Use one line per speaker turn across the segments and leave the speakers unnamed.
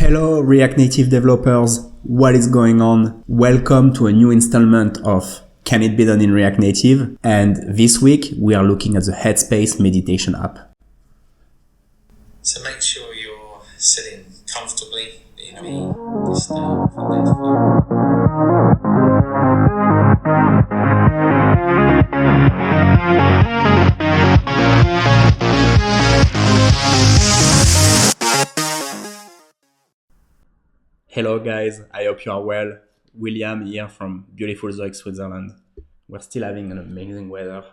Hello React Native developers, what is going on? Welcome to a new installment of Can It Be Done in React Native? And this week we are looking at the Headspace meditation app.
So make sure you're sitting comfortably, maybe just for
Hello guys, I hope you are well. William here from beautiful Zurich, Switzerland. We're still having an amazing weather.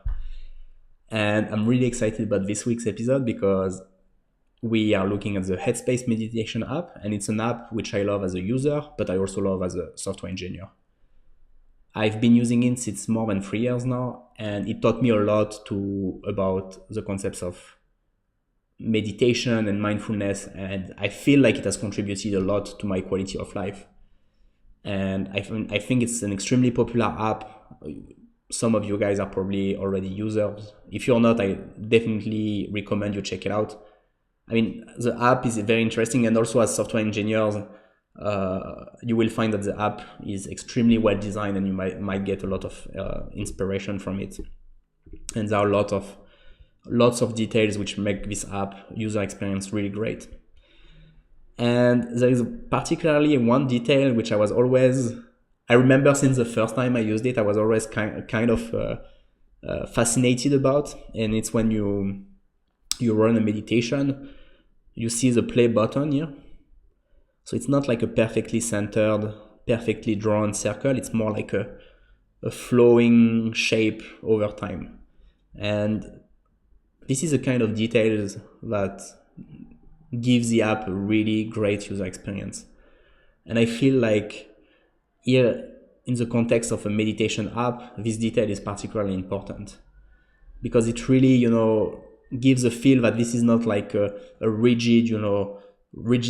And I'm really excited about this week's episode because we are looking at the Headspace meditation app, and it's an app which I love as a user, but I also love as a software engineer. I've been using it since more than 3 years now, and it taught me a lot about the concepts of meditation and mindfulness, and I feel like it has contributed a lot to my quality of life. And I think it's an extremely popular app. Some of you guys are probably already users. If you're not, I definitely recommend you check it out. I mean, the app is very interesting, and also as software engineers, you will find that the app is extremely well designed, and you might get a lot of inspiration from it. And there are lots of details which make this app user experience really great. And there is particularly one detail which I remember since the first time I used it, I was always kind of fascinated about, and it's when you run a meditation, you see the play button here. So it's not like a perfectly centered, perfectly drawn circle, it's more like a flowing shape over time. And this is a kind of details that gives the app a really great user experience. And I feel like here, in the context of a meditation app, this detail is particularly important because it really, gives a feel that this is not like a rigid,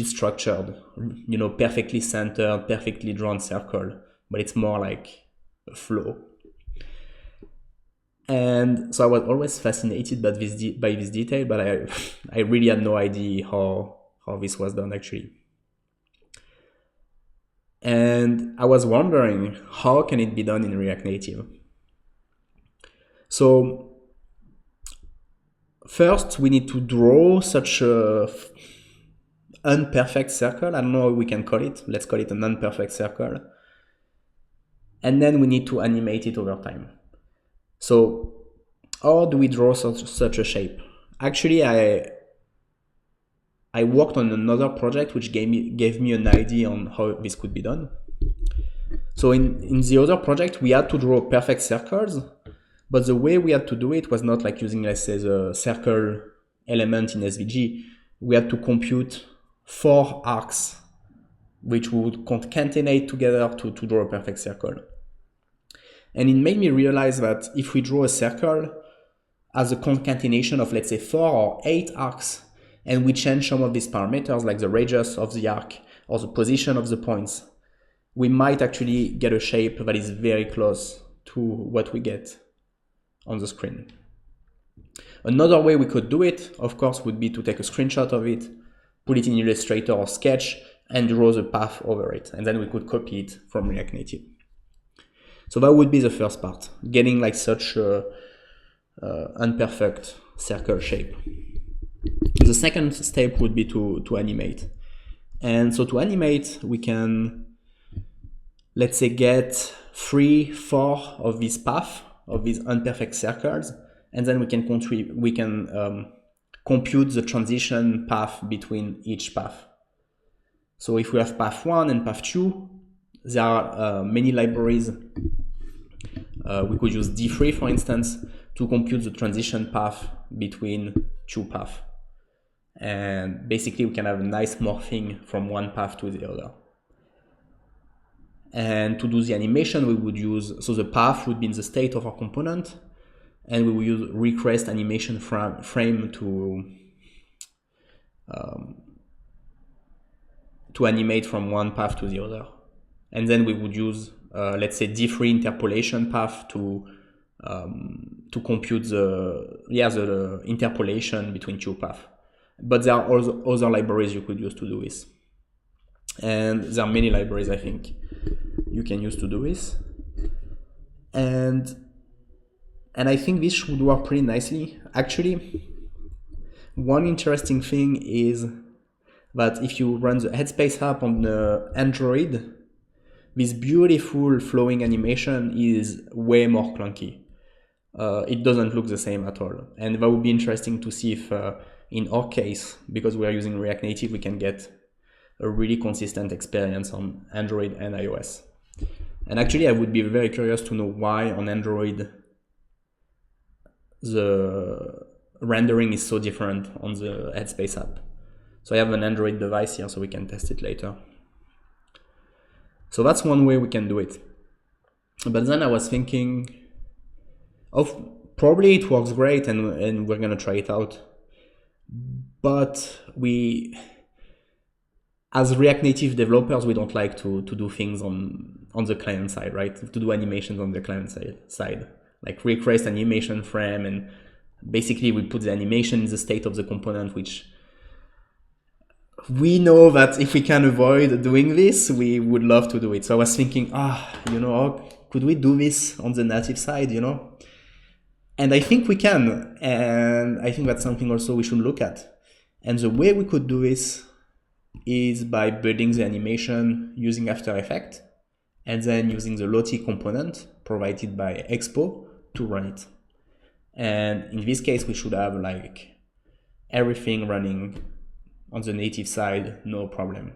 structured, perfectly centered, perfectly drawn circle, but it's more like a flow. And so I was always fascinated by this detail, but I really had no idea how this was done actually. And I was wondering, how can it be done in React Native? So first, we need to draw such a unperfect circle. I don't know how we can call it. Let's call it an unperfect circle. And then we need to animate it over time. So how do we draw such a shape? Actually, I worked on another project which gave me an idea on how this could be done. So in the other project, we had to draw perfect circles, but the way we had to do it was not like using, let's say, the circle element in SVG. We had to compute 4 arcs, which would concatenate together to draw a perfect circle. And it made me realize that if we draw a circle as a concatenation of, let's say, 4 or 8 arcs, and we change some of these parameters like the radius of the arc or the position of the points, we might actually get a shape that is very close to what we get on the screen. Another way we could do it, of course, would be to take a screenshot of it, put it in Illustrator or Sketch, and draw the path over it. And then we could copy it from React Native. So that would be the first part, getting like such a unperfect circle shape. The second step would be to animate. And so to animate, we can, let's say, get 3, 4 of these paths, of these unperfect circles, and then we can compute the transition path between each path. So if we have path 1 and path 2, there are many libraries. We could use D3, for instance, to compute the transition path between 2 paths. And basically, we can have a nice morphing from one path to the other. And to do the animation, we would use, so the path would be in the state of our component, and we will use request animation frame to animate from one path to the other. And then we would use, let's say, D3 interpolation path to compute the interpolation between 2 paths. But there are also other libraries you could use to do this. And there are many libraries I think you can use to do this. And I think this should work pretty nicely. Actually, one interesting thing is that if you run the Headspace app on the Android, this beautiful flowing animation is way more clunky. It doesn't look the same at all. And that would be interesting to see if in our case, because we are using React Native, we can get a really consistent experience on Android and iOS. And actually, I would be very curious to know why on Android the rendering is so different on the Headspace app. So I have an Android device here, so we can test it later. So that's one way we can do it. But then I was thinking, probably it works great and we're gonna try it out. But as React Native developers, we don't like to do things on the client side, right? To do animations on the client side. Like request animation frame, and basically we put the animation in the state of the component, which we know that if we can avoid doing this, we would love to do it. So I was thinking, could we do this on the native side, And I think we can, and I think that's something also we should look at. And the way we could do this is by building the animation using After Effects, and then using the Lottie component provided by Expo to run it. And in this case, we should have like everything running on the native side, no problem.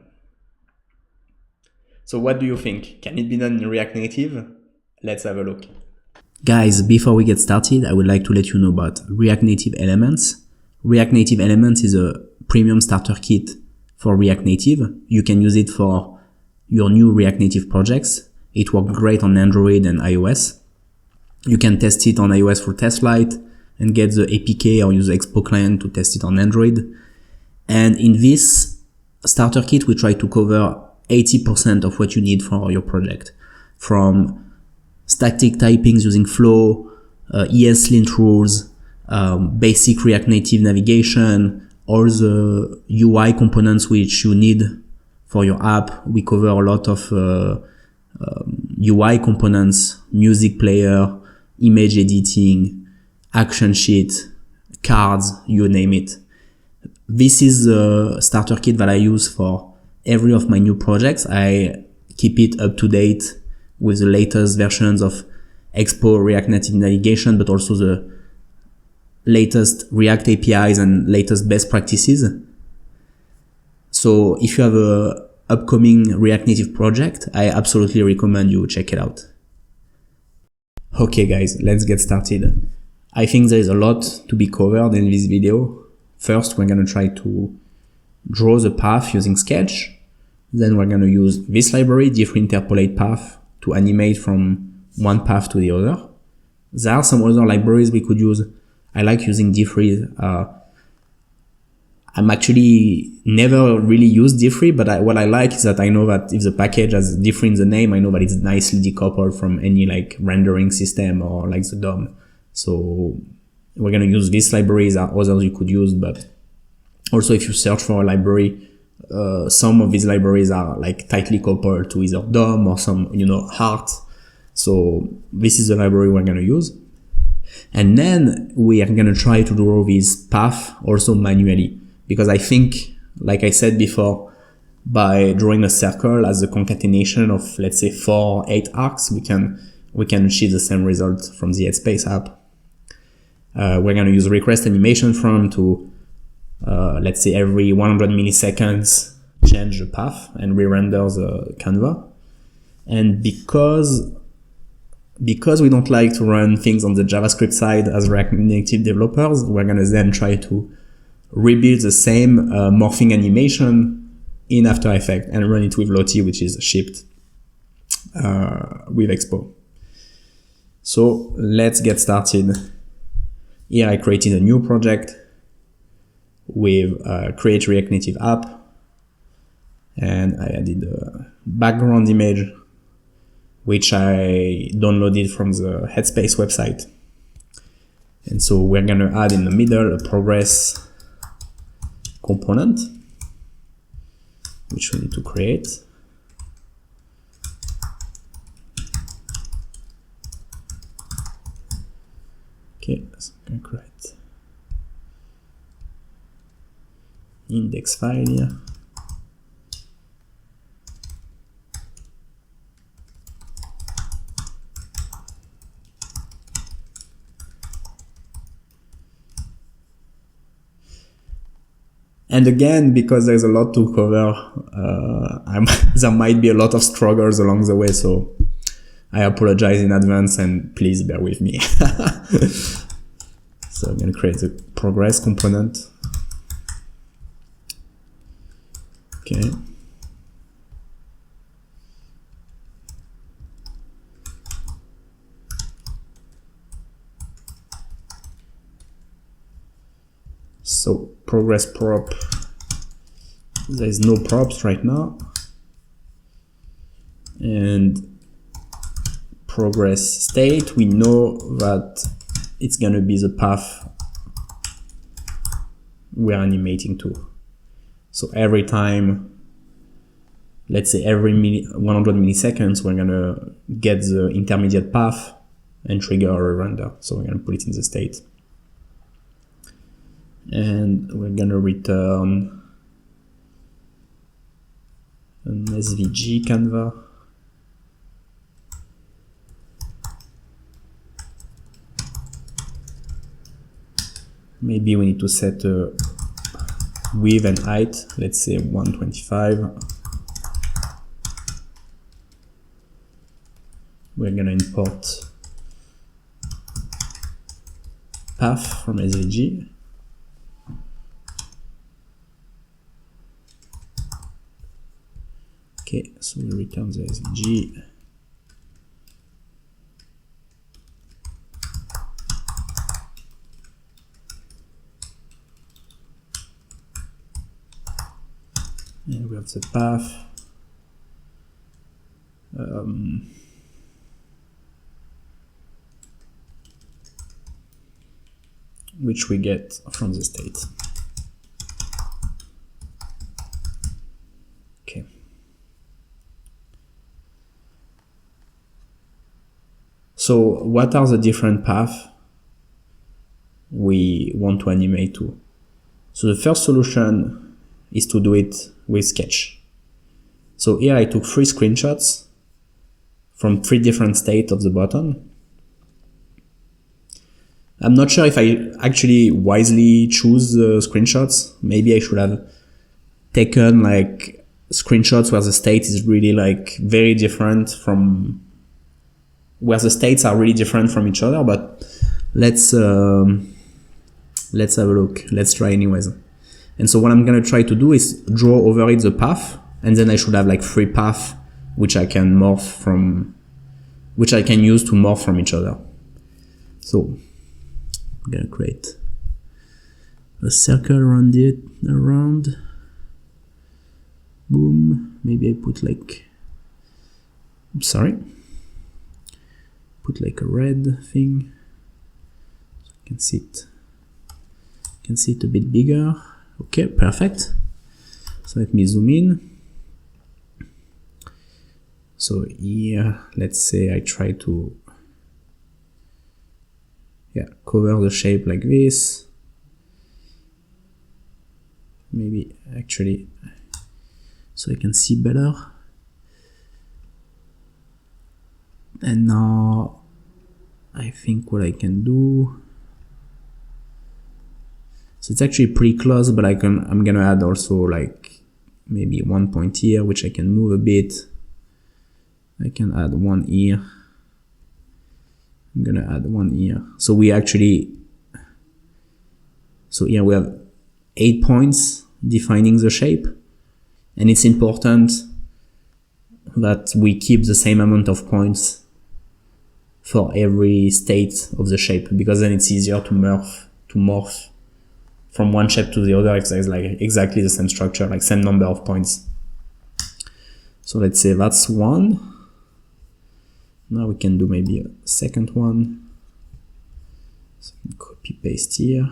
So what do you think? Can it be done in React Native? Let's have a look. Guys, before we get started, I would like to let you know about React Native Elements. React Native Elements is a premium starter kit for React Native. You can use it for your new React Native projects. It works great on Android and iOS. You can test it on iOS for TestFlight and get the APK or use the Expo client to test it on Android. And in this starter kit, we try to cover 80% of what you need for your project. From static typings using Flow, ESLint rules, basic React Native navigation, all the UI components which you need for your app. We cover a lot of UI components, music player, image editing, action sheet, cards, you name it. This is the starter kit that I use for every of my new projects. I keep it up to date with the latest versions of Expo React Native navigation, but also the latest React APIs and latest best practices. So if you have a upcoming React Native project, I absolutely recommend you check it out. Okay guys, let's get started. I think there is a lot to be covered in this video. First, we're going to try to draw the path using Sketch. Then we're going to use this library, Interpolate Path, to animate from one path to the other. There are some other libraries we could use. I like using Diffree. I'm actually never really used Diffree, but what I like is that I know that if the package has Diffree in the name, I know that it's nicely decoupled from any like rendering system or like the DOM. So we're going to use these libraries. There are others you could use, but also if you search for a library, some of these libraries are like tightly coupled to either DOM or some, heart. So this is the library we're going to use. And then we are going to try to draw this path also manually, because I think, like I said before, by drawing a circle as a concatenation of, let's say, 4 or 8 arcs, we can achieve the same result from the Headspace app. We're going to use request animation from to, let's say, every 100 milliseconds change the path and re-render the Canva. And because we don't like to run things on the JavaScript side as React Native developers, we're going to then try to rebuild the same morphing animation in After Effects and run it with Lottie, which is shipped with Expo. So let's get started. Here I created a new project with Create React Native App, and I added a background image which I downloaded from the Headspace website. And so we're going to add in the middle a progress component. which we need to create. Okay, so I'm gonna create index file here. And again, because there's a lot to cover, there might be a lot of struggles along the way, so I apologize in advance and please bear with me. So I'm going to create the progress component. Okay. So progress prop, there is no props right now. And progress state, we know that it's gonna be the path we're animating to. So every time, let's say every 100 milliseconds, we're gonna get the intermediate path and trigger a render. So we're gonna put it in the state. And we're gonna return an SVG canvas. Maybe we need to set a width and height, let's say 125. We're gonna import path from SVG. Okay, so we return the SVG. And we have the path. Which we get from the state. Okay. So what are the different paths we want to animate to? So the first solution is to do it with Sketch. So here I took 3 screenshots from 3 different states of the button. I'm not sure if I actually wisely choose the screenshots. Maybe I should have taken like screenshots where the state is really like very different from where the states are really different from each other, but let's have a look. Let's try anyways. And so what I'm gonna try to do is draw over it the path, and then I should have like 3 paths which I can morph from, which I can use to morph from each other. So I'm gonna create a circle around it, boom. Maybe I put like, put like a red thing, so you can see it a bit bigger. Okay, perfect. So let me zoom in. So here, let's say I try to cover the shape like this. Maybe actually, so I can see better. And now I think what I can do, so it's actually pretty close, but I'm gonna add also like maybe 1 point here, which I can move a bit. I can add 1 here. I'm gonna add 1 here. So we actually, so here we have 8 points defining the shape, and it's important that we keep the same amount of points for every state of the shape, because then it's easier to morph from one shape to the other if there's like exactly the same structure, like same number of points. So let's say that's 1. Now we can do maybe a second one. So copy paste here.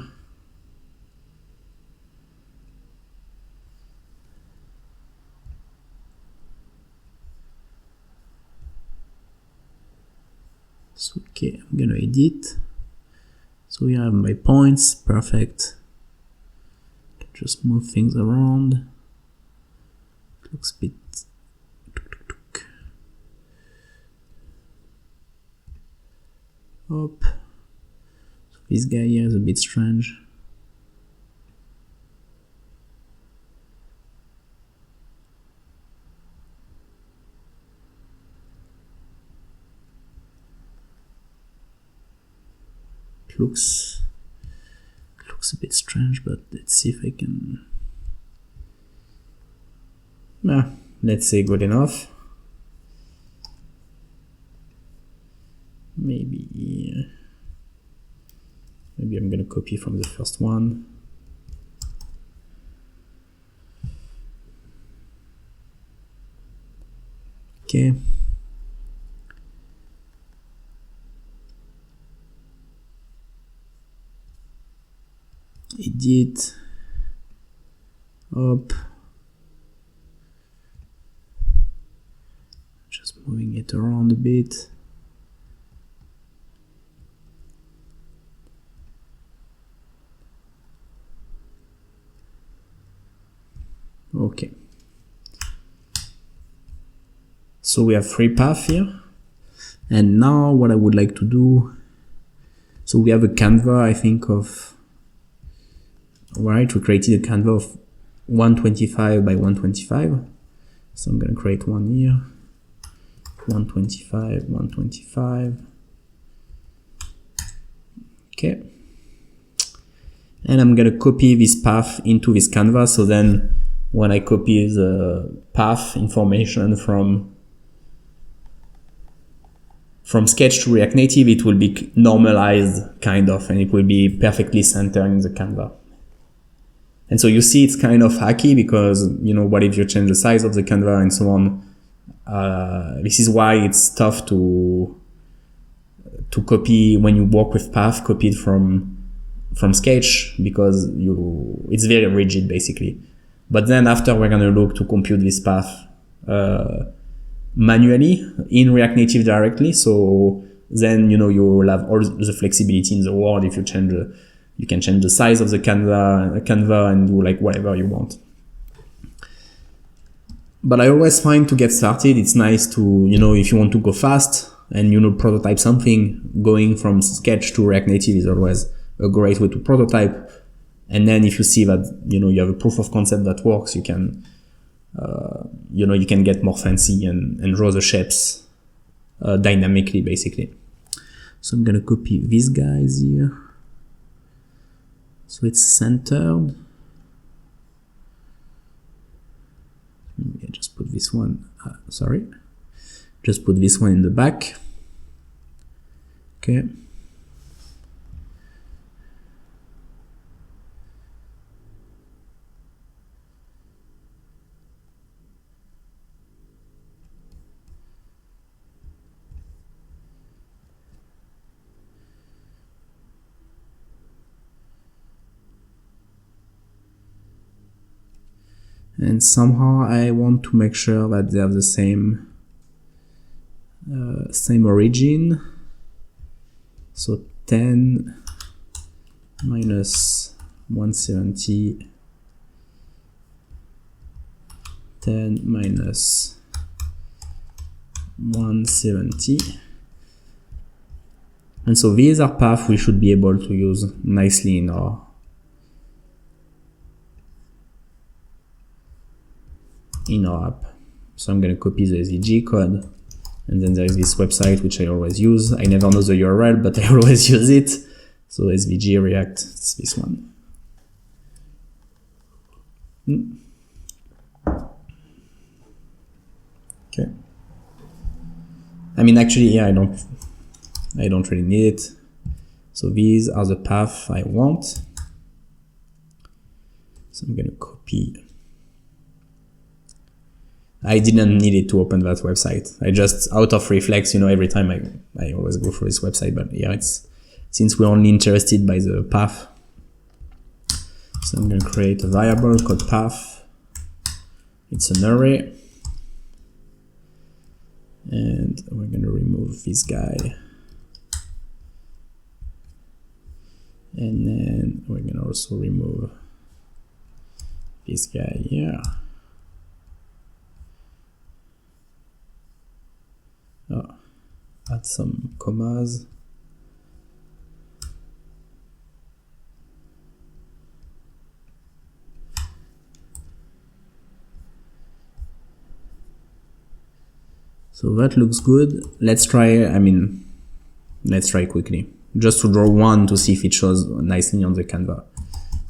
So, okay, I'm gonna edit. So here I have my points, perfect. Just move things around. It looks a bit. Up. So this guy here is a bit strange. It looks a bit strange, but let's see if I can. Let's say good enough. Maybe I'm gonna copy from the first one. Okay. Edit. Up. Just moving it around a bit. Okay. So we have 3 paths here. And now what I would like to do, so we have a canvas, I think, of, right, we created a canvas of 125 by 125. So I'm going to create one here, 125, 125. Okay. And I'm going to copy this path into this canvas. So then when I copy the path information from Sketch to React Native, it will be normalized kind of, and it will be perfectly centered in the canvas. And so you see it's kind of hacky because, you know, what if you change the size of the canvas and so on. This is why it's tough to copy when you work with path, copy it from Sketch, because it's very rigid basically. But then after we're gonna look to compute this path manually in React Native directly. So then, you know, you will have all the flexibility in the world. If you change you can change the size of the canvas and do like whatever you want. But I always find to get started, it's nice to, you know, if you want to go fast and, you know, prototype something, going from Sketch to React Native is always a great way to prototype. And then if you see that, you know, you have a proof of concept that works, you can, you know, you can get more fancy and draw the shapes dynamically, basically. So I'm gonna copy these guys here. So it's centered. Maybe I just put this one, just put this one in the back. Okay. And somehow I want to make sure that they have the same origin. So 10 minus 170, 10 minus 170. And so these are paths we should be able to use nicely in our app. So I'm going to copy the SVG code, and then there is this website which I always use. I never know the URL, but I always use it. So SVG React, it's this one. Okay. I mean, actually, yeah, I don't really need it. So these are the paths I want. So I'm going to copy. I didn't need it to open that website. I just, out of reflex, you know, every time I always go for this website, but yeah, it's, since we're only interested by the path. So I'm going to create a variable called path. It's an array. And we're going to remove this guy. And then we're gonna also remove this guy here. Oh, add some commas. So that looks good. Let's try, let's try quickly. Just to draw one to see if it shows nicely on the Canva.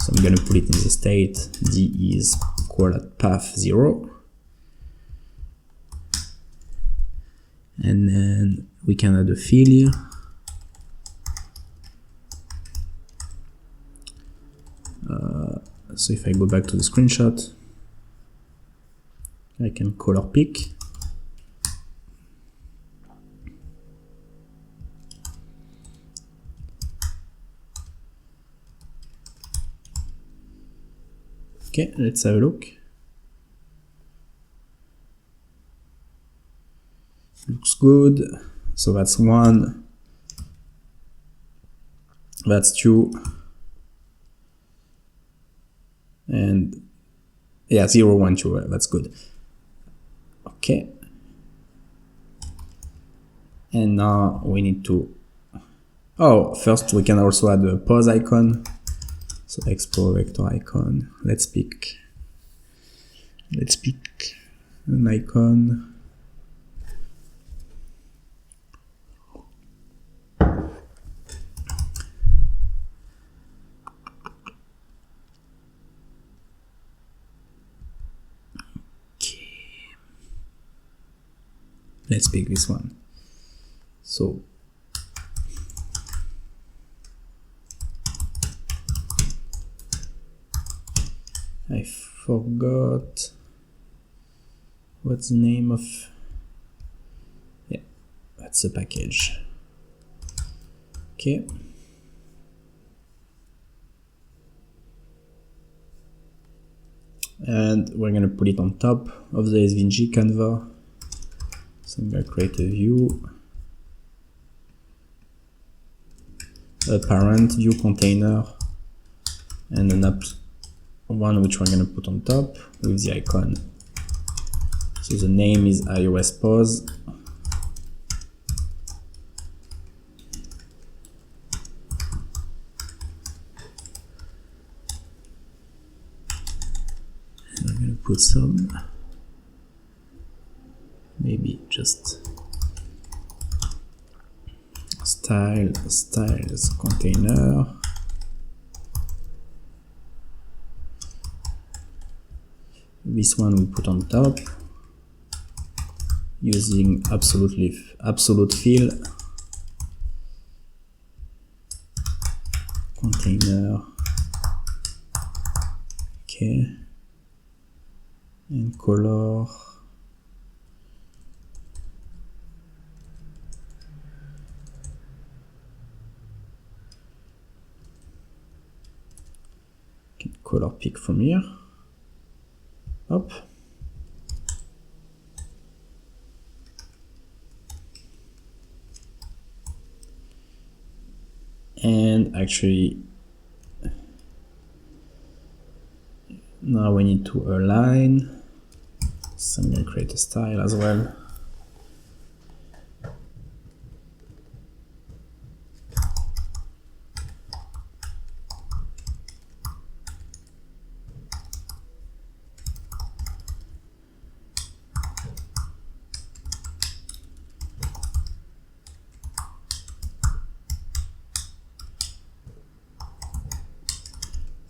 So I'm gonna put it in the state. D is equal at path 0. And then we can add a fill here. So if I go back to the screenshot, I can color pick. Okay, let's have a look. Looks good. So that's 1. That's 2. And yeah, 0, 1, 2. That's good. Okay. And now we need to. Oh, first we can also add a pause icon. So explore vector icon. Let's pick an icon. Let's pick this one. So I forgot what's the name of, yeah, that's a package. Okay. And we're gonna put it on top of the SVG Canva. So I'm gonna create a view, a parent view container, and an app one which we're gonna put on top with the icon. So the name is iOS pause. And I'm gonna put some, maybe just styles container. This one we put on top using absolute fill container. Okay, and color. Color pick from here. Up. And actually, now we need to align. So I'm going to create a style as well.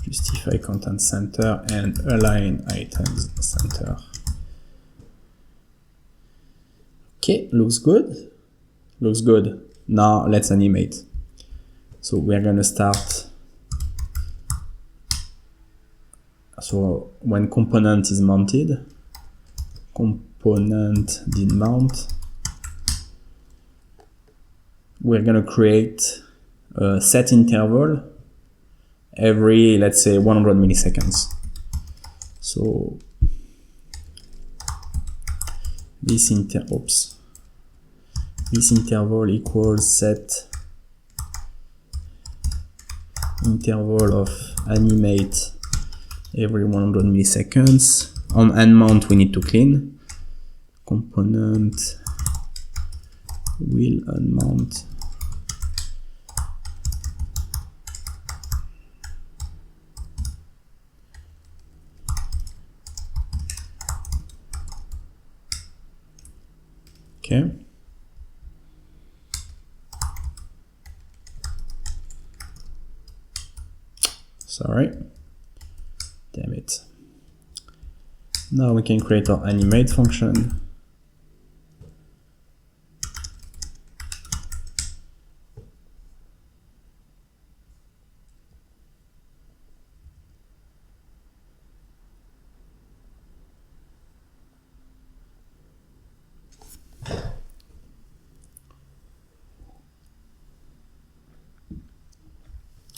Justify content center and align items center. Okay, looks good. Looks good. Now let's animate. So we're gonna start. So when component is mounted, component did mount, we're gonna create a set interval every, let's say, 100 milliseconds. So this interval equals set interval of animate every 100 milliseconds. On unmount we need to clean. Component will unmount. Okay. Sorry. Damn it. Now we can create our animate function.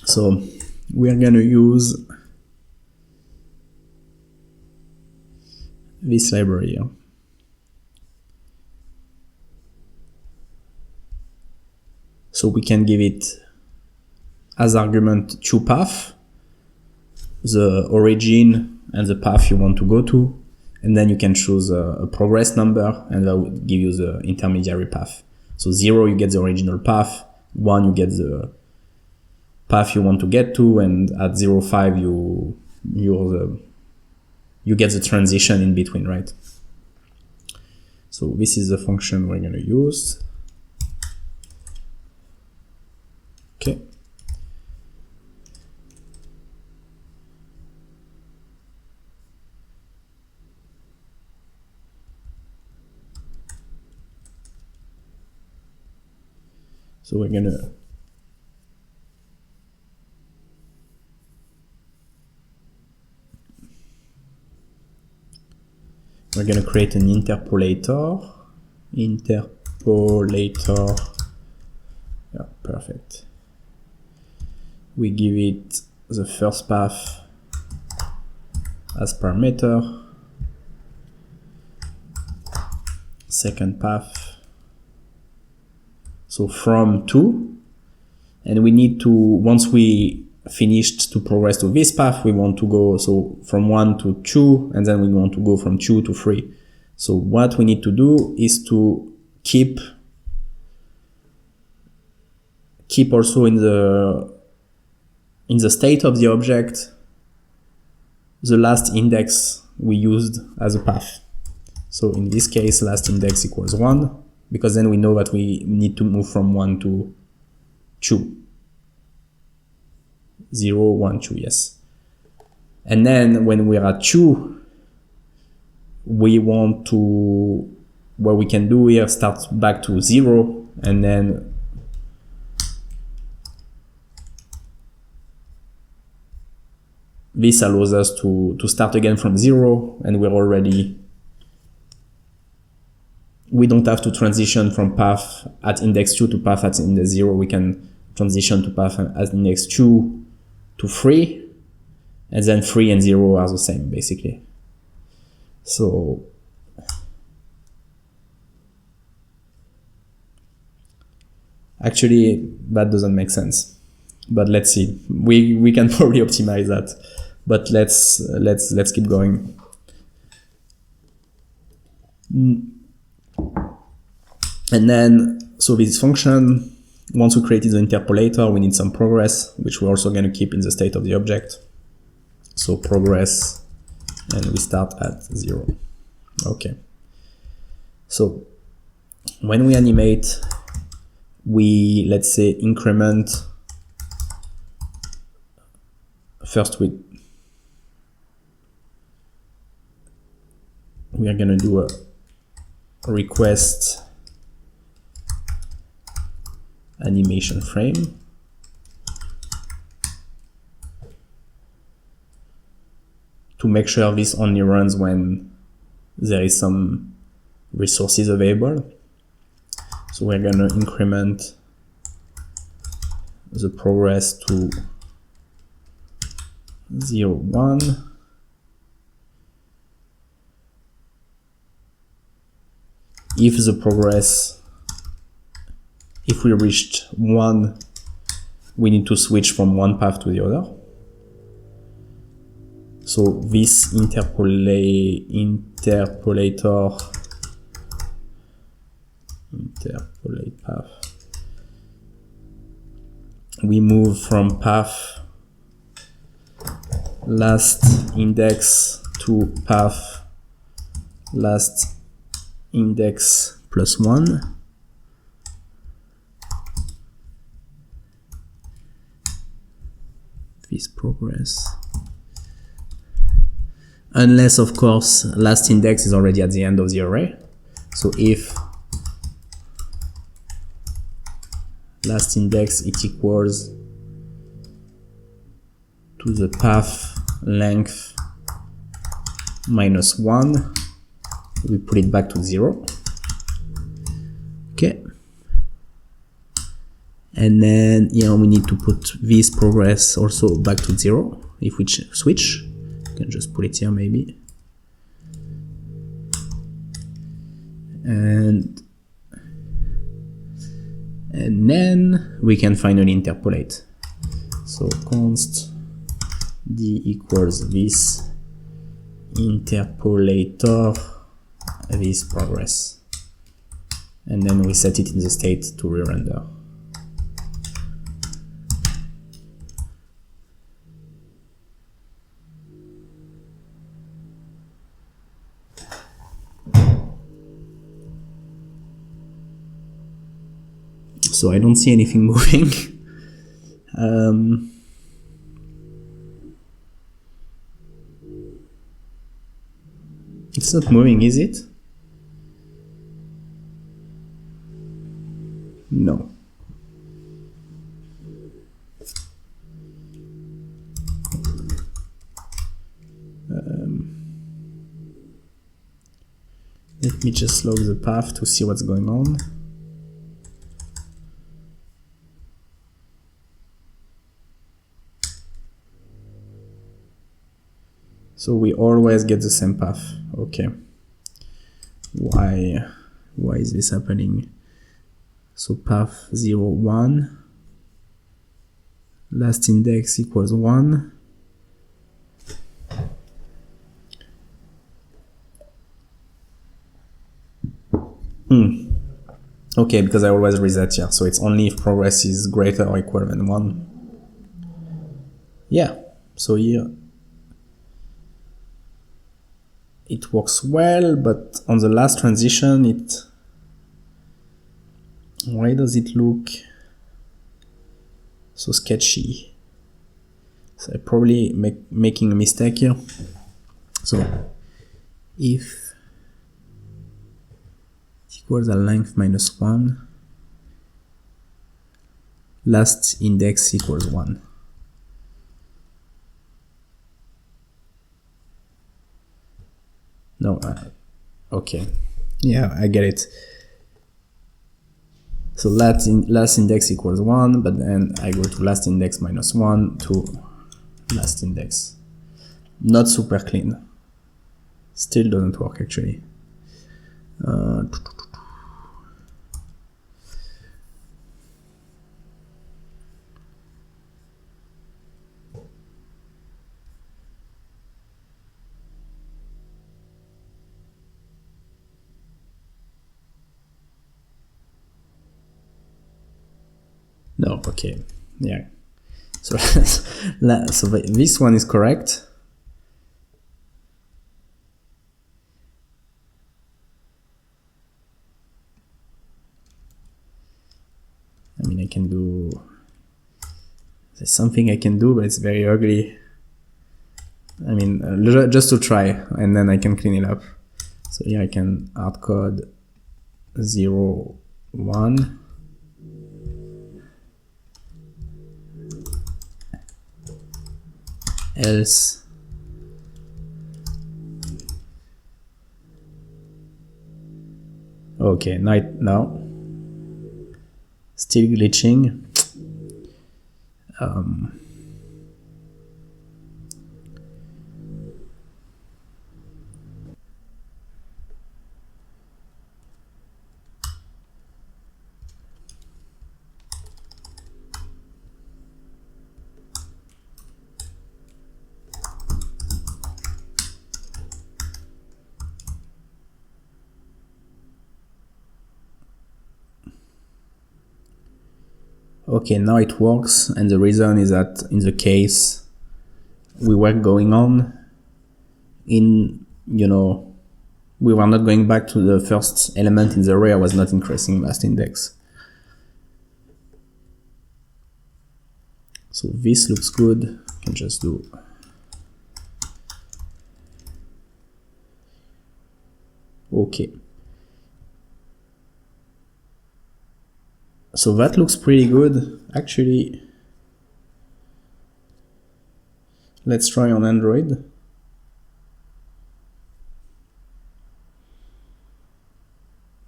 So we are going to use this library here. So we can give it as argument two paths, the origin and the path you want to go to, and then you can choose a progress number, and that will give you the intermediary path. So 0 you get the original path, 1 you get the path you want to get to, and at 0.5 you get the transition in between, right? So this is the function we're going to use. Okay. So we're gonna create an interpolator. Yeah, perfect. We give it the first path as parameter, second path, so from 2, and we need to, once we finished to progress to this path, we want to go so from 1 to 2, and then we want to go from 2 to 3. So what we need to do is to keep also in the state of the object the last index we used as a path. So in this case, last index equals 1, because then we know that we need to move from 1 to 2. 0, 1, 2, yes. And then when we're at 2, we want to, what we can do here, start back to 0, and then this allows us to start again from 0, and we don't have to transition from path at index 2 to path at index 0. We can transition to path at index 2 to 3, and then 3 and 0 are the same, basically. So actually that doesn't make sense, but let's see. We can probably optimize that, but let's keep going. And then, so this function, once we created the interpolator, we need some progress, which we're also going to keep in the state of the object. So progress, and we start at 0. Okay. So when we animate, we, let's say, increment. First we are going to do a request animation frame. To make sure this only runs when there is some resources available. So we're going to increment the progress to 0, 1. If we reached 1, we need to switch from one path to the other. So this interpolator interpolate path, we move from path last index to path last index plus 1. This progress, unless of course last index is already at the end of the array. So if last index it equals to the path length minus 1, we put it back to 0. Okay. And then here we need to put this progress also back to 0 if we switch. You can just put it here maybe. And then we can finally interpolate. So const d equals this interpolator this progress, and then we set it in the state to re-render. So I don't see anything moving. It's not moving, is it? No. Let me just log the path to see what's going on. So we always get the same path. Okay. Why is this happening? So path 0, 1, last index equals 1. Okay, because I always reset here, so it's only if progress is greater or equal than 1. Yeah, so here it works well, but on the last transition, why does it look so sketchy? So I probably making a mistake here. So if it equals a length minus 1, last index equals 1. No, okay, yeah, I get it. So last index equals 1, but then I go to last index minus 1 to last index. Not super clean. Still doesn't work actually. No, okay, yeah. So, so this one is correct. I mean, I can do, there's something I can do, but it's very ugly. I mean, just to try, and then I can clean it up. So here I can hardcode 0, 1. Else okay, now still glitching. Okay, now it works, and the reason is that in the case we were going on in, we were not going back to the first element in the array. I was not increasing last index. So this looks good. I can just do okay. So that looks pretty good. Actually, let's try on Android.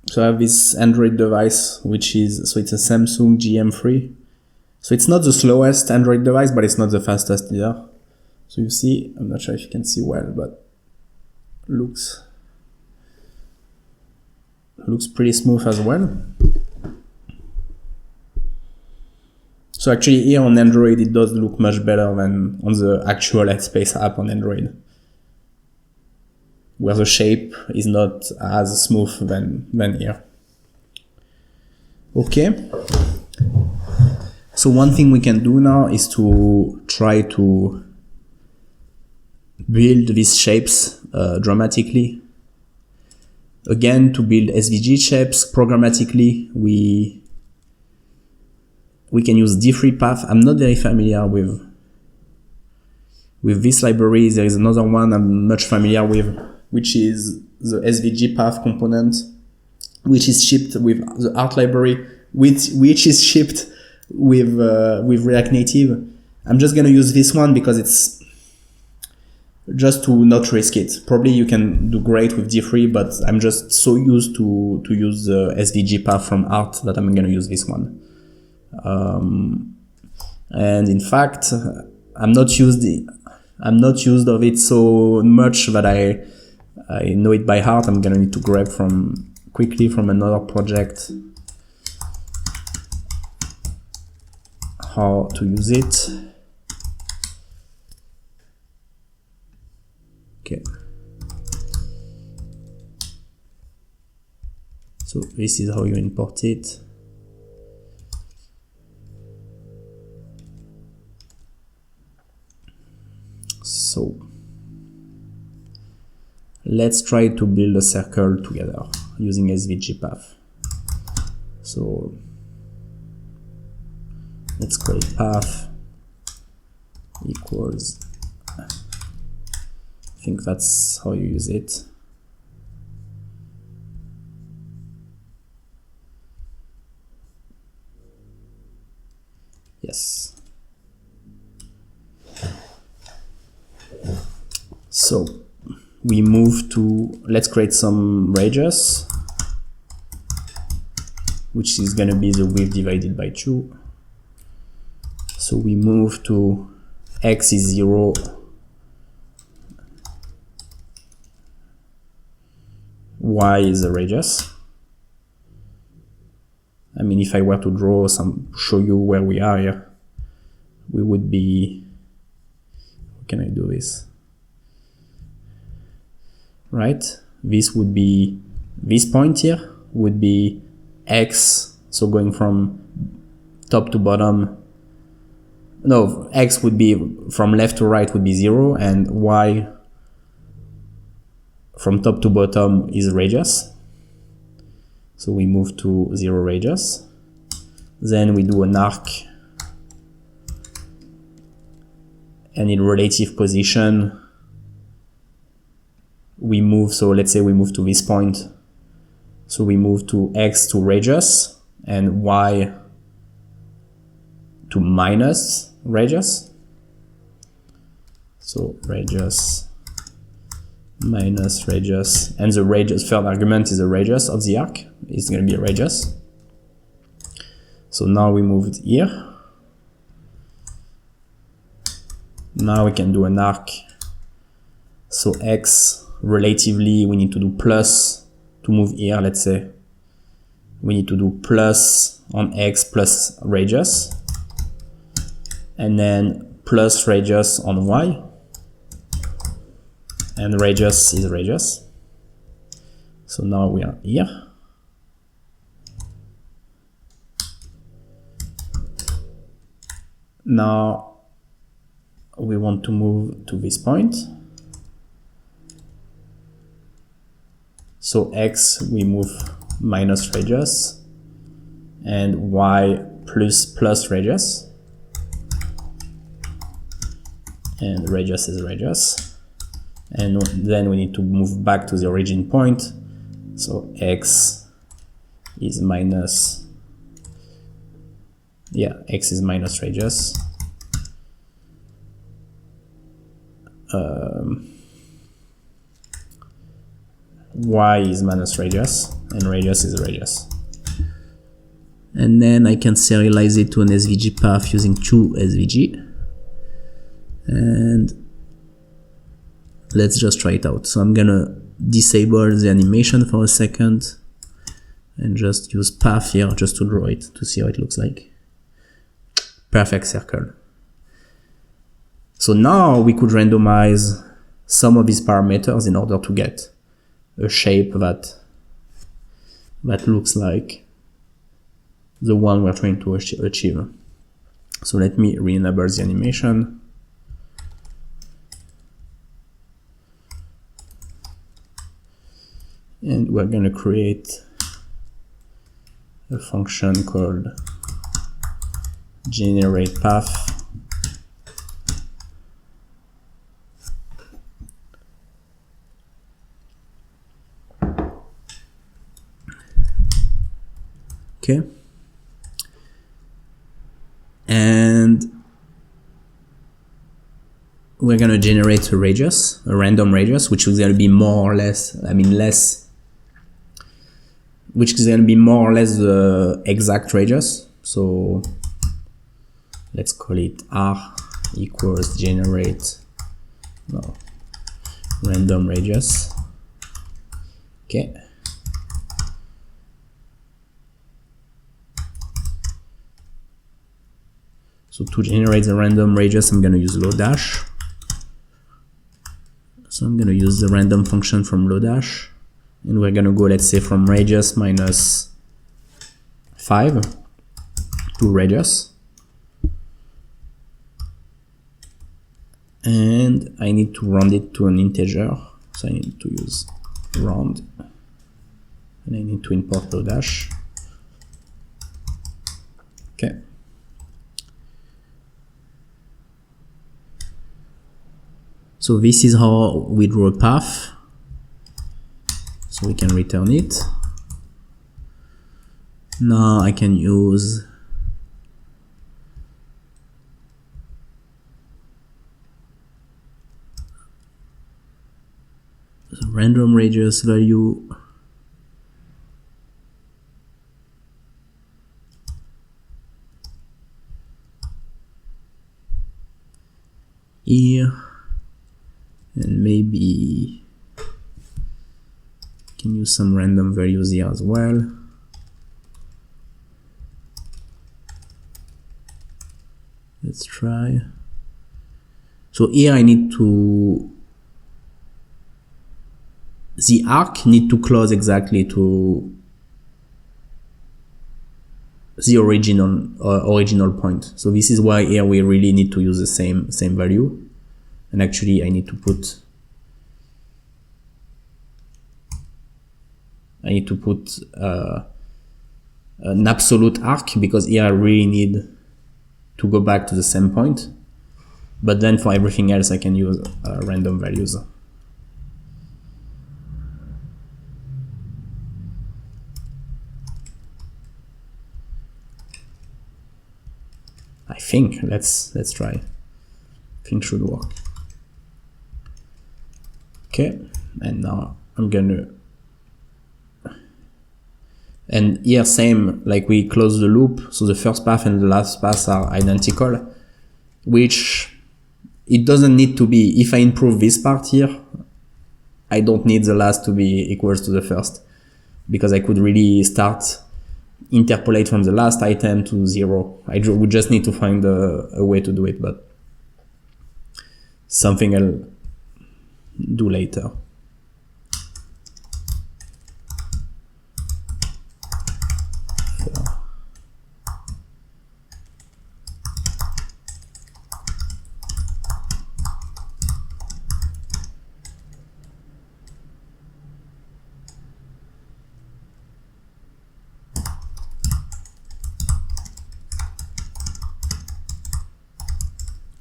So I have this Android device, which is, so it's a Samsung GM3. So it's not the slowest Android device, but it's not the fastest either. So you see, I'm not sure if you can see well, but looks pretty smooth as well. So actually here on Android, it does look much better than on the actual Headspace app on Android, where the shape is not as smooth than here. Okay. So one thing we can do now is to try to build these shapes dramatically. Again, to build SVG shapes programmatically, we can use D3 Path. I'm not very familiar with this library. There is another one I'm much familiar with, which is the SVG Path component, which is shipped with the art library, which is shipped with React Native. I'm just gonna use this one because it's just to not risk it. Probably you can do great with D3, but I'm just so used to use the SVG Path from art that I'm gonna use this one. And in fact, I'm not used of it so much that I know it by heart. I'm gonna need to grab quickly from another project how to use it. Okay. So this is how you import it. So let's try to build a circle together using SVG Path. So let's call it path equals, I think that's how you use it. Yes. So we move to, let's create some radius, which is going to be the width divided by 2. So we move to x is 0, y is the radius. I mean, if I were to show you where we are here, we would be, how can I do this? Right? This would be, this point here would be x, so going from top to bottom. No, x would be from left to right would be 0, and y from top to bottom is radius. So we move to 0 radius. Then we do an arc, and in relative position we move, so let's say we move to this point. So we move to x to radius and y to minus radius. So radius minus radius, and the radius, third argument is the radius of the arc. It's going to be a radius. So now we moved here. Now we can do an arc. So x, relatively, we need to do plus to move here, let's say. We need to do plus on x plus radius, and then plus radius on y, and radius is radius. So now we are here. Now we want to move to this point. So x we move minus radius and y plus radius, and radius is radius, and then we need to move back to the origin point. So x is minus, x is minus radius, y is minus radius, and radius is radius. And then I can serialize it to an SVG path using 2 SVG. And let's just try it out. So I'm gonna disable the animation for a second and just use path here just to draw it, to see how it looks like. Perfect circle. So now we could randomize some of these parameters in order to get a shape that looks like the one we're trying to achieve. So let me re-enable the animation. And we're going to create a function called generate path. Okay. And we're going to generate a radius, a random radius, which is going to be more or less, which is going to be more or less the exact radius. So let's call it r equals generate random radius. Okay. So to generate the random radius, I'm going to use lodash. So I'm going to use the random function from lodash. And we're going to go, let's say, from radius minus 5 to radius. And I need to round it to an integer. So I need to use round. And I need to import lodash. Okay. So this is how we draw a path. So we can return it. Now I can use the random radius value. Here. And maybe can use some random values here as well. Let's try. So here I need to, the arc need to close exactly to the original point. So this is why here we really need to use the same value. And actually I need to put an absolute arc, because here I really need to go back to the same point. But then for everything else I can use random values. I think let's try. I think should work. Okay, and now I'm gonna, and here same, like we close the loop, so the first path and the last path are identical, which it doesn't need to be. If I improve this part here, I don't need the last to be equals to the first, because I could really start interpolate from the last item to 0. I would just need to find a way to do it, but something I'll do later.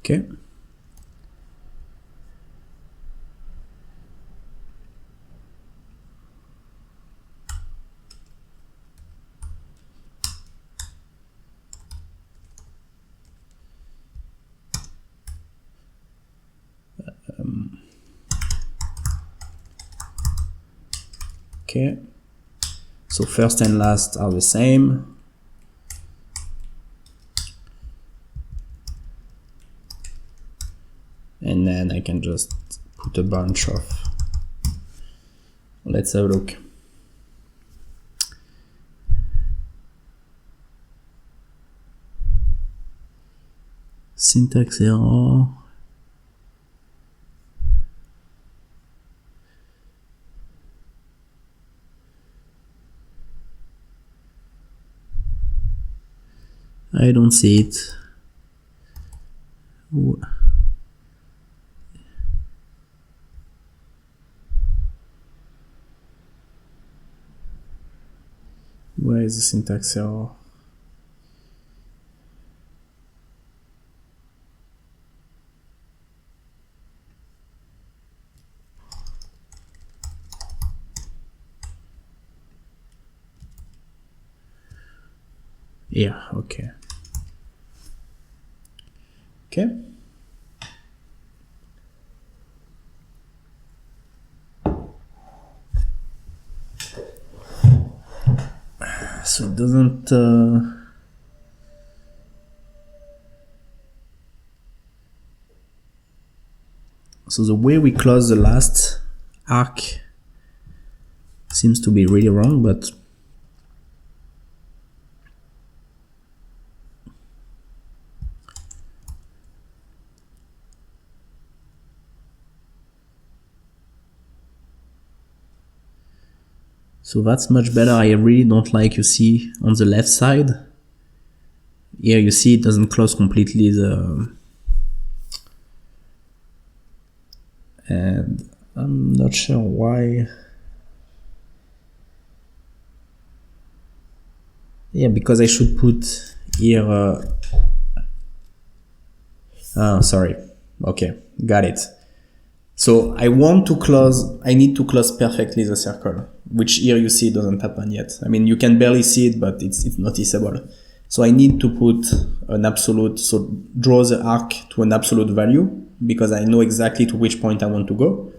Okay. Okay. So first and last are the same. And then I can just put a bunch of. Let's have a look. Syntax error. I don't see it. Where is the syntax error? Yeah, okay. Okay. So it doesn't so the way we close the last arc seems to be really wrong, but so that's much better. I really don't like, you see, on the left side. Here you see it doesn't close completely the... And I'm not sure why. Yeah, because I should put here... sorry. Okay, got it. So I need to close perfectly the circle, which here you see doesn't happen yet. I mean, you can barely see it, but it's noticeable. So I need to put an absolute, so draw the arc to an absolute value, because I know exactly to which point I want to go.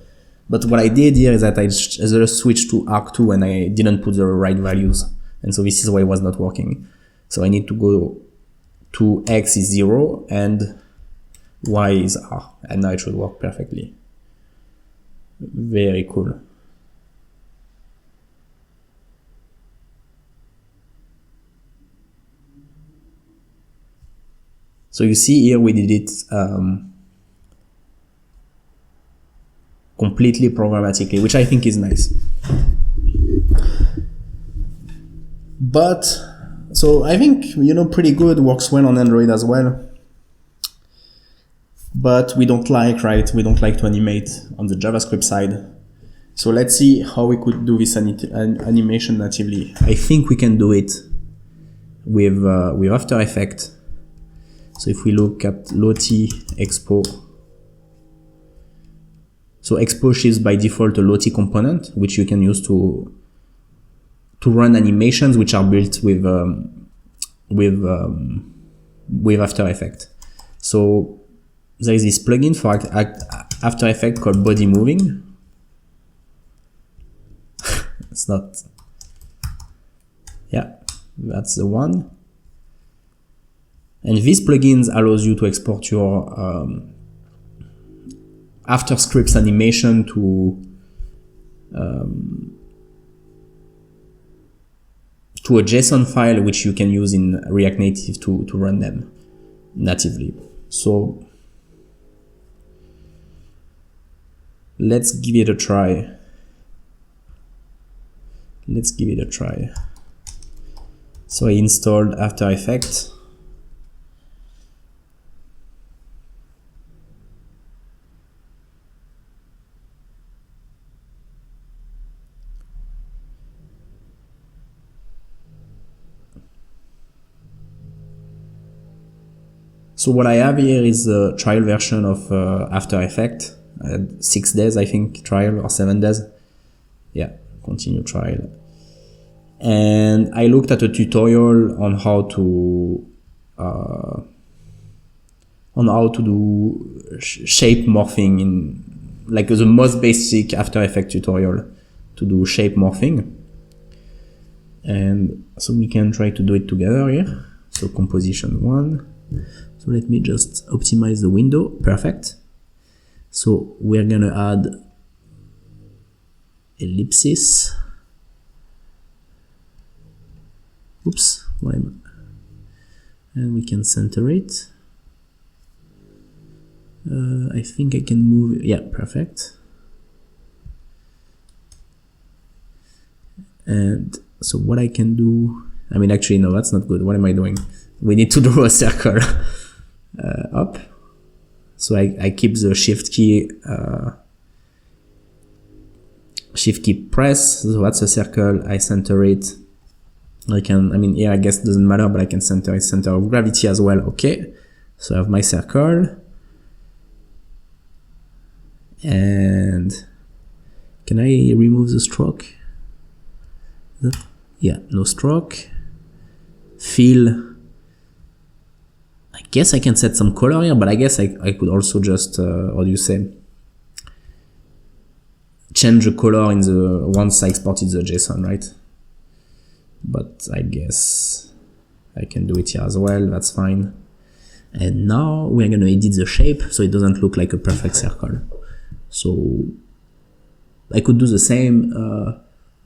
But what I did here is that I just switched to arc2 and I didn't put the right values. And so this is why it was not working. So I need to go to x is 0 and y is r. And now it should work perfectly. Very cool. So you see here we did it completely programmatically, which I think is nice. But, so I think, pretty good, works well on Android as well. But we don't like to animate on the JavaScript side. So let's see how we could do this animation natively. I think we can do it with After Effects. So if we look at Lottie Expo, so Expo ships by default a Lottie component, which you can use to run animations which are built with After Effects. So there is this plugin for After Effects called Body Moving. It's not. Yeah, that's the one. And this plugin allows you to export your After Scripts animation to a JSON file, which you can use in React Native to run them natively. So let's give it a try. So I installed After Effects. So what I have here is the trial version of After Effects. 6 days, I think, trial, or 7 days. Yeah, continue trial. And I looked at a tutorial on how to do shape morphing in like the most basic After Effects tutorial to do shape morphing. And so we can try to do it together here. So composition 1. So let me just optimize the window. Perfect. So we're gonna add ellipsis. Oops, why am I? And we can center it. I think I can move, yeah, perfect. And so what I can do, I mean, actually, no, that's not good. What am I doing? We need to draw a circle up. So I keep the shift key press. So that's a circle. I center it. I mean, here I guess it doesn't matter, but I can center it, center of gravity as well. Okay. So I have my circle. And can I remove the stroke? Yeah, no stroke. Fill. I guess I can set some color here, but I guess I could also just, how do you say? Change the color in the, once I exported the JSON, right? But I guess I can do it here as well, that's fine. And now we're gonna edit the shape so it doesn't look like a perfect circle. So I could do the same,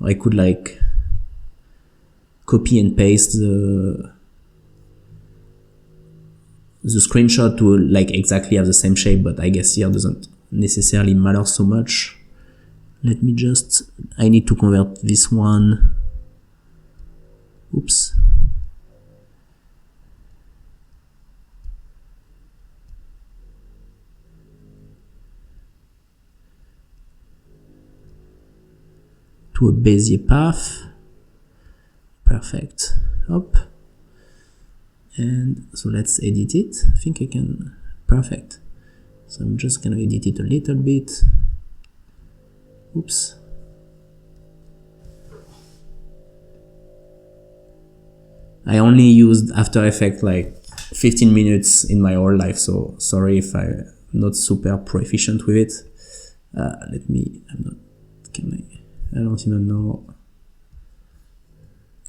I could like copy and paste the screenshot to like exactly have the same shape, but I guess here doesn't necessarily matter so much. Let me just, I need to convert this one. Oops. To a Bezier path. Perfect. Up. And so let's edit it. I think I can. Perfect. So I'm just gonna edit it a little bit. Oops. I only used After Effects like 15 minutes in my whole life, so sorry if I'm not super proficient with it. Let me, I don't even know.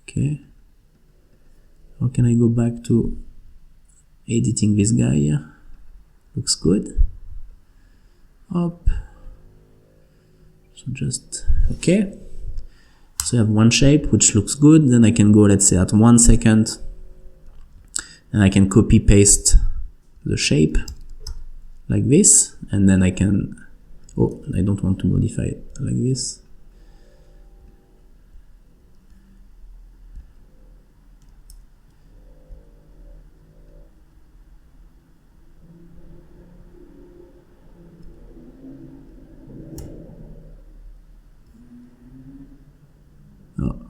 Okay. How can I go back to editing this guy here? Looks good. Up. So just, okay. So I have one shape which looks good. Then I can go, let's say, at 1 second, and I can copy paste the shape like this, and then I can, oh, I don't want to modify it like this.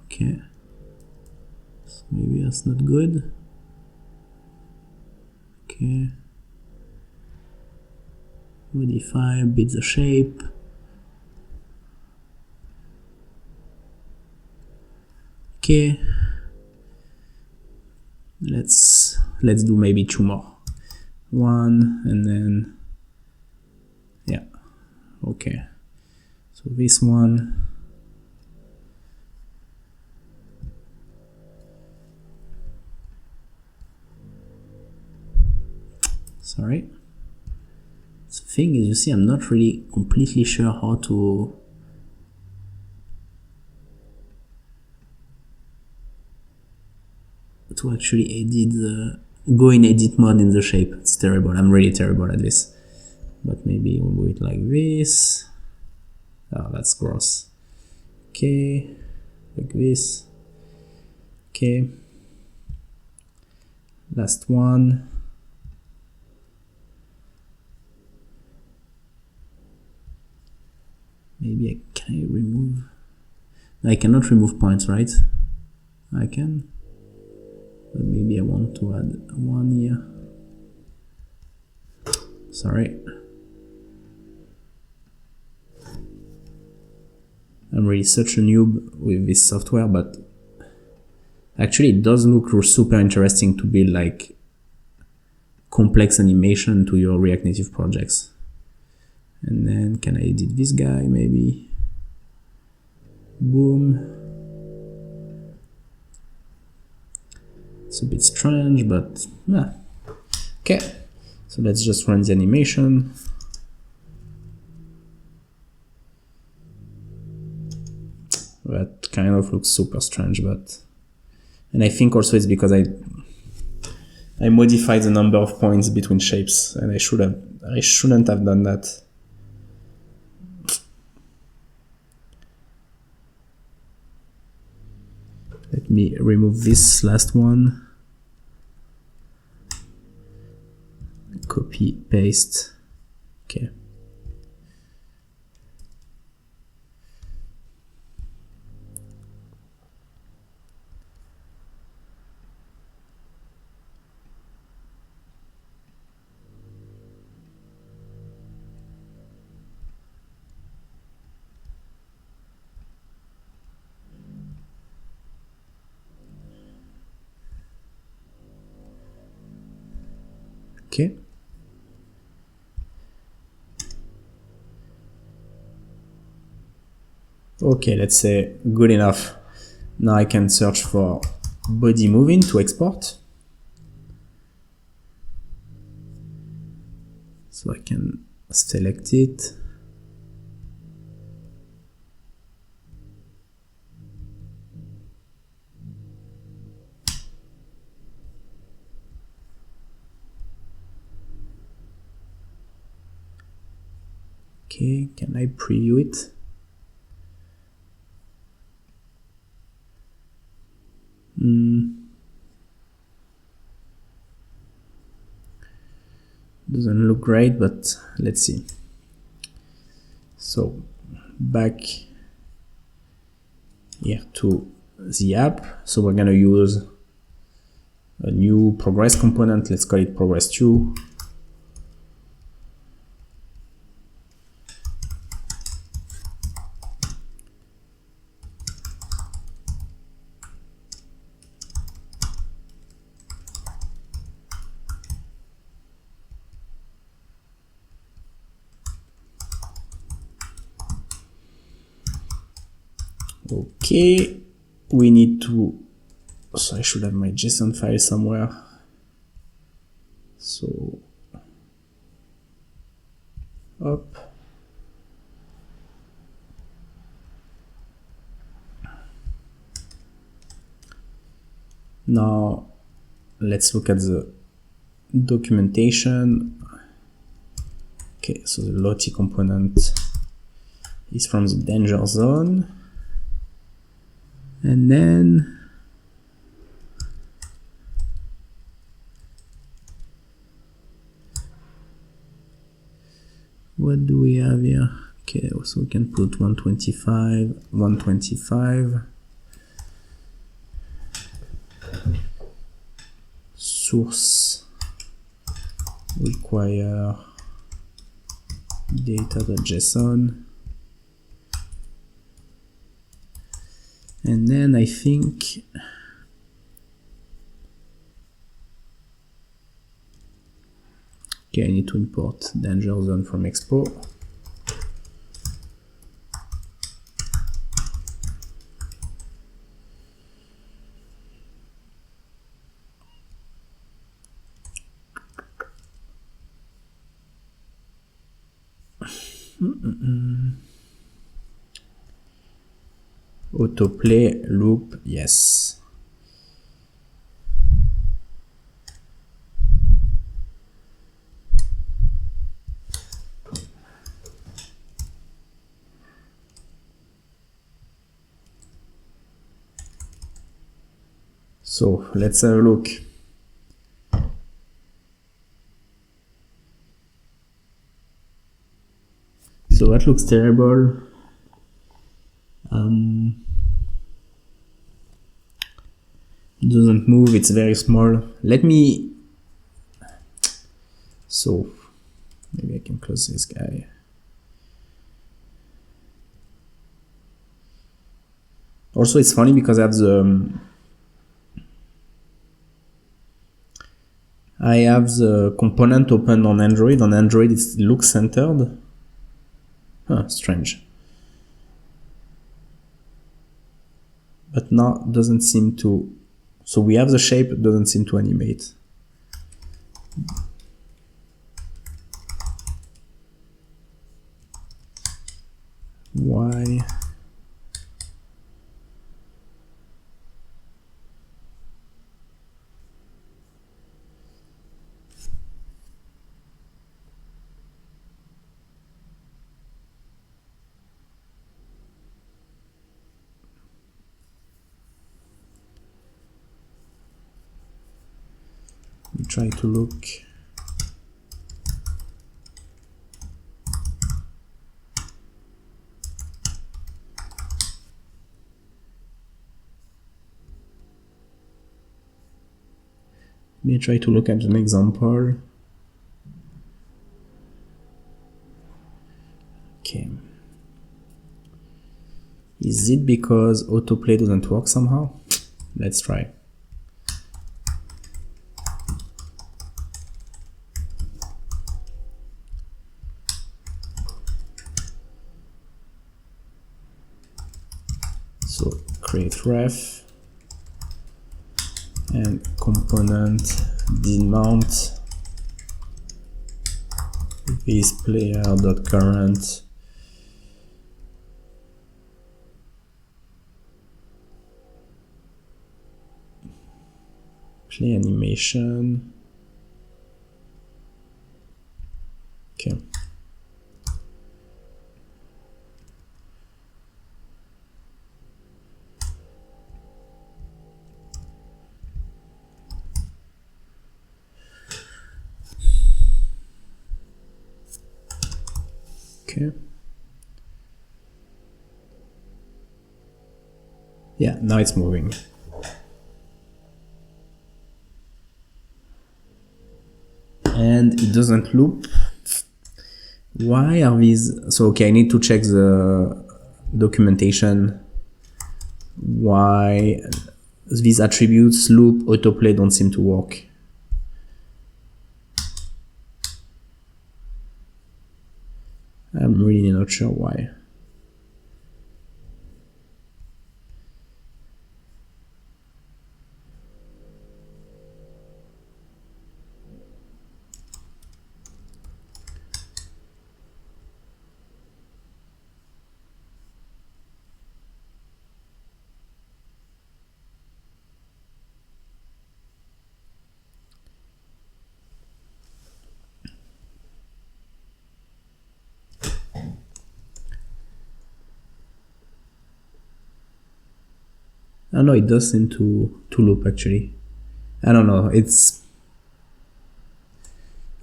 Okay, so maybe that's not good. Okay, modify a bit the shape. Okay, let's do maybe 2 more. 1 and then, yeah, okay. So this one. Sorry. The thing is, you see, I'm not really completely sure how to actually edit the, go in edit mode in the shape. It's terrible. I'm really terrible at this. But maybe we'll do it like this. Oh, that's gross. Okay, like this. Okay. Last one. Maybe can I remove? I cannot remove points, right? I can, but maybe I want to add one here. Sorry. I'm really such a noob with this software, but actually it does look super interesting to build like complex animation to your React Native projects. And then can I edit this guy maybe? Boom. It's a bit strange, but yeah. Okay, so let's just run the animation. That kind of looks super strange, but and I think also it's because I modified the number of points between shapes, and I shouldn't have done that. Let me remove this last one. Copy, paste. Okay. Okay. Okay, let's say good enough. Now I can search for body moving to export. So I can select it. Okay, can I preview it? Doesn't look great, but let's see. So back here to the app. So we're gonna use a new progress component. Let's call it progress 2. Okay, we need to, so I should have my JSON file somewhere. So, up. Now, let's look at the documentation. Okay, so the Lottie component is from the danger zone. And then what do we have here? Okay, so we can put 125. Source require data.json. And then I think okay, I need to import danger zone from Expo. Autoplay loop, yes. So let's have a look. So that looks terrible. Doesn't move, it's very small. So Maybe I can close this guy. Also, it's funny because I have the component open on Android. On Android, it looks centered. Huh, strange. But now it doesn't seem to. So we have the shape, it doesn't seem to animate. Why? We try to look. Let me try to look at an example. Okay. Is it because autoplay doesn't work somehow? Let's try. So create ref and component demount this player.current play animation. Okay. Okay. Yeah, now it's moving. And it doesn't loop. Why are these? So, okay, I need to check the documentation. Why these attributes loop, autoplay don't seem to work. I'm really not sure why. Oh no, it does seem to loop actually. I don't know, it's...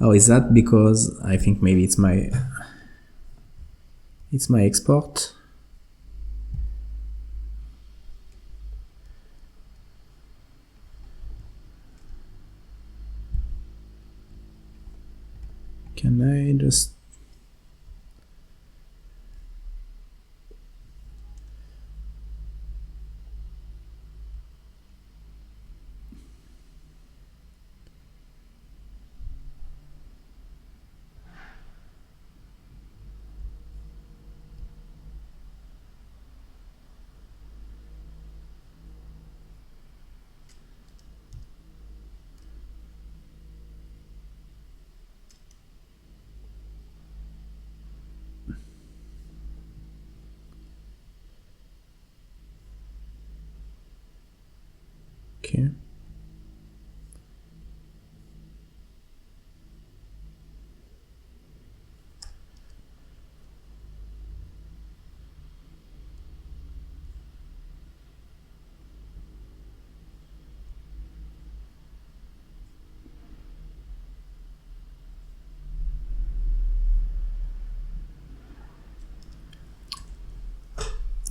Oh, is that because I think maybe it's my export? Can I just... Okay.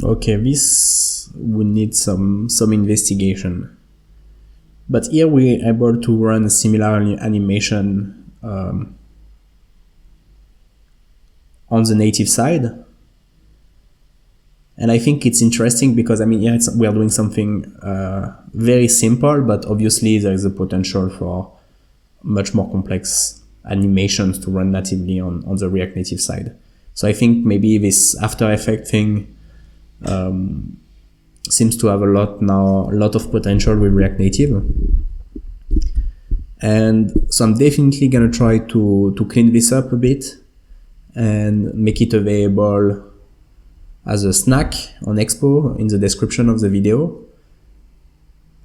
Okay, this would need some investigation. But here we're able to run a similar animation on the native side. And I think it's interesting because, I mean, yeah, we are doing something very simple, but obviously there is a potential for much more complex animations to run natively on the React Native side. So I think maybe this After Effects thing seems to have a lot of potential with React Native. And so I'm definitely going to try to clean this up a bit and make it available as a snack on Expo in the description of the video.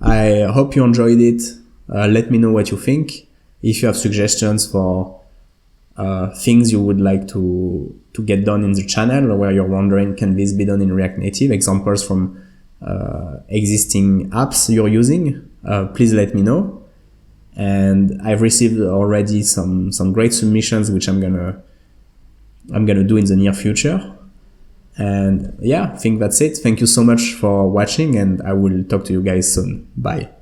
I hope you enjoyed it. Let me know what you think. If you have suggestions for things you would like to get done in the channel, or where you're wondering, can this be done in React Native? Examples from existing apps you're using, please let me know. And I've received already some great submissions, which I'm gonna do in the near future. And yeah, I think that's it. Thank you so much for watching, and I will talk to you guys soon. Bye.